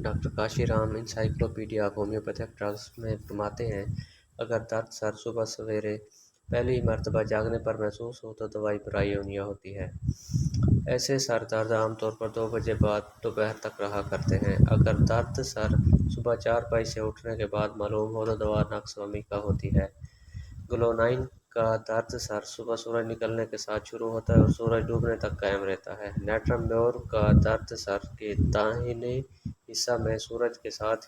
Doctor Kashi Ram encyclopedia of homeopathic drugs میں فرماتے ہیں، اگر درد سر صبح سویرے پہلی مرتبہ جاگنے پر محسوس ہو تو دوائی برائیونیا ہوتی ہے۔ ایسے سر درد عام طور پر 2 بجے بعد دوپہر تک رہا کرتے ہیں۔ اگر درد سر صبح چارپائی سے اٹھنے کے بعد معلوم ہو تو دوا نقص ومی کا ہوتی ہے۔ گلونائن کا درد سر صبح سورج نکلنے کے ساتھ شروع ہوتا ہے اور سورج ڈوبنے تک قائم رہتا ہے۔ نیٹرمبیور کا درد سر کے داہنے حصہ میں سورج کے ساتھ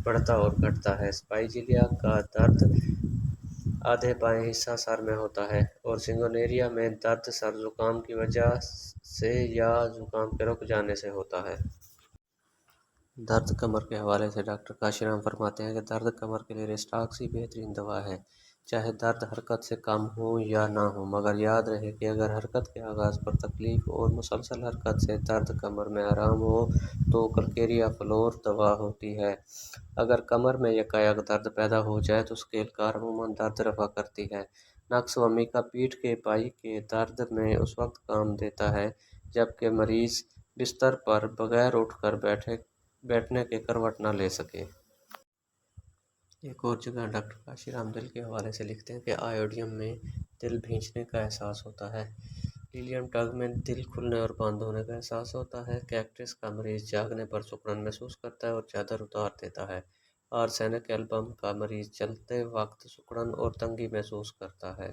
بڑھتا اور گھٹتا ہے۔ اسپائجیلیا کا درد آدھے بائیں حصہ سر میں ہوتا ہے اور سنگونیریا میں درد سر زکام کی وجہ سے یا زکام کے رک جانے سے ہوتا ہے۔ درد کمر کے حوالے سے ڈاکٹر کاشی رام فرماتے ہیں کہ درد کمر کے لیے ریسٹاکس ہی بہترین دوا ہے، چاہے درد حرکت سے کم ہو یا نہ ہو، مگر یاد رہے کہ اگر حرکت کے آغاز پر تکلیف اور مسلسل حرکت سے درد کمر میں آرام ہو تو کلکیریا فلور دوا ہوتی ہے۔ اگر کمر میں یکایک درد پیدا ہو جائے تو اسکیل کار عموماً درد رفع کرتی ہے۔ نقص ومی کا پیٹھ کے پائی کے درد میں اس وقت کام دیتا ہے جبکہ مریض بستر پر بغیر اٹھ کر بیٹھنے کے کروٹ نہ لے سکے۔ ایک اور جگہ ڈاکٹر کاشی رام دل کے حوالے سے لکھتے ہیں کہ آئیوڈیم میں دل بھینچنے کا احساس ہوتا ہے، للیم ٹگ میں دل کھلنے اور بند ہونے کا احساس ہوتا ہے، کیکٹس کا مریض جاگنے پر سکڑن محسوس کرتا ہے اور چادر اتار دیتا ہے، آرسینک ایلبم کا مریض چلتے وقت سکڑن اور تنگی محسوس کرتا ہے۔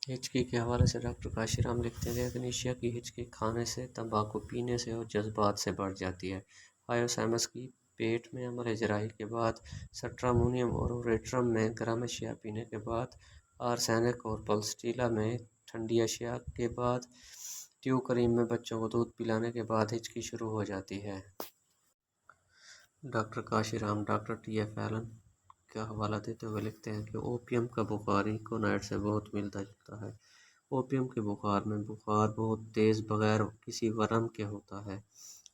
ہچکی کے حوالے سے ڈاکٹر کاشی رام لکھتے ہیں کہ اگنیشیا کی ہچکی کھانے سے، تمباکو پینے سے اور جذبات سے بڑھ جاتی ہے۔ ہائیوسیمس کی پیٹ میں عمل جراحی کے بعد، سٹرامونیم اور اوریٹرم میں گرم اشیاء پینے کے بعد، آرسینک اور پلسٹیلا میں ٹھنڈی اشیاء کے بعد، ٹیو کریم میں بچوں کو دودھ پلانے کے بعد ہچکی شروع ہو جاتی ہے۔ Doctor Kashi Ram doctor T F Allen کا حوالہ دیتے ہوئے لکھتے ہیں کہ اوپیم کا بخار ایکونائٹ سے بہت ملتا جلتا ہے۔ اوپیم کے بخار میں بخار بہت تیز بغیر کسی ورم کے ہوتا ہے۔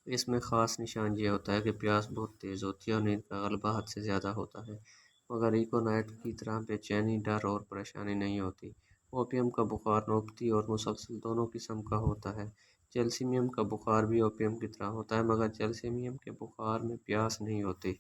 اس میں خاص نشان یہ ہوتا ہے کہ پیاس بہت تیز ہوتی ہے اور نیند کا غلبہ حد سے زیادہ ہوتا ہے، مگر ایکونائٹ کی طرح بے چینی، ڈر اور پریشانی نہیں ہوتی۔ اوپیم کا بخار نوبتی اور مسلسل دونوں قسم کا ہوتا ہے۔ جیلسیمیم کا بخار بھی اوپیم کی طرح ہوتا ہے، مگر جیلسیمیم کے بخار میں پیاس نہیں ہوتی۔